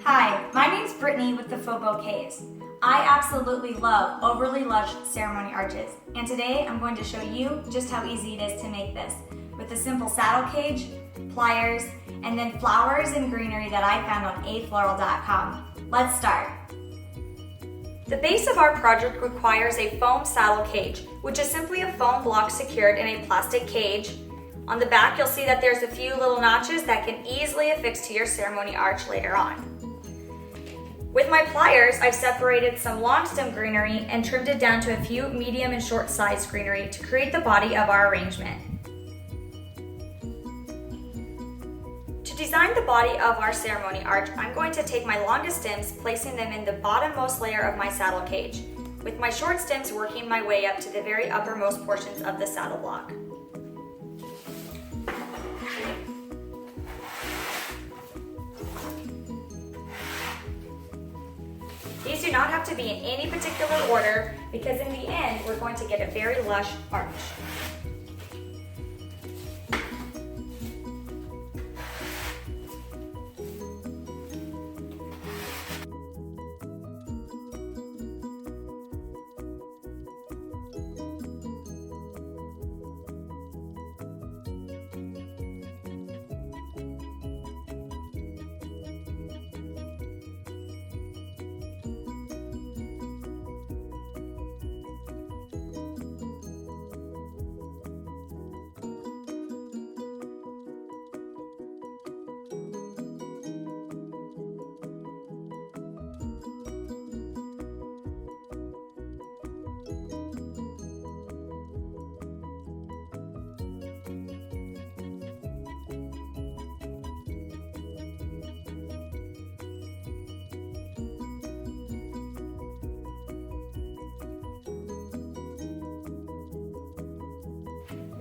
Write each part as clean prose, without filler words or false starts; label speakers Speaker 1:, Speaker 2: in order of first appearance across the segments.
Speaker 1: Hi, my name's Brittany with the Faux Bouquets. I absolutely love overly lush ceremony arches, and today I'm going to show you just how easy it is to make this with a simple saddle cage, pliers, and then flowers and greenery that I found on Afloral.com. Let's start. The base of our project requires a foam saddle cage, which is simply a foam block secured in a plastic cage. On the back, you'll see that there's a few little notches that can easily affix to your ceremony arch later on. With my pliers, I've separated some long stem greenery and trimmed it down to a few medium and short size greenery to create the body of our arrangement. To design the body of our ceremony arch, I'm going to take my longest stems, placing them in the bottommost layer of my saddle cage, with my short stems working my way up to the very uppermost portions of the saddle block. These do not have to be in any particular order because in the end, we're going to get a very lush arch.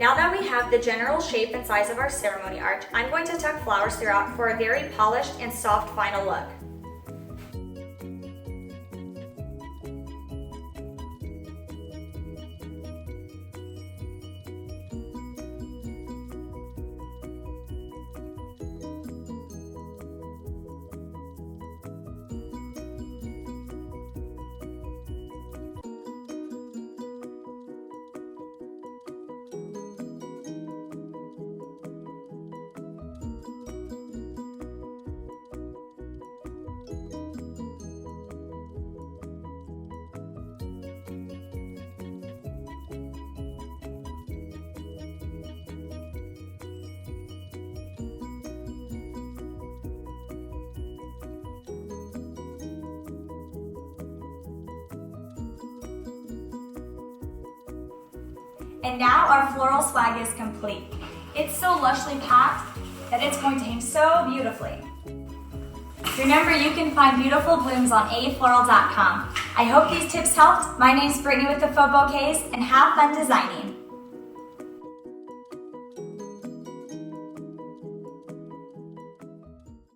Speaker 1: Now that we have the general shape and size of our ceremony arch, I'm going to tuck flowers throughout for a very polished and soft final look. And now our floral swag is complete. It's so lushly packed that it's going to hang so beautifully. Remember, you can find beautiful blooms on Afloral.com. I hope these tips helped. My name's Brittany with the Faux Bouquets, and have fun designing.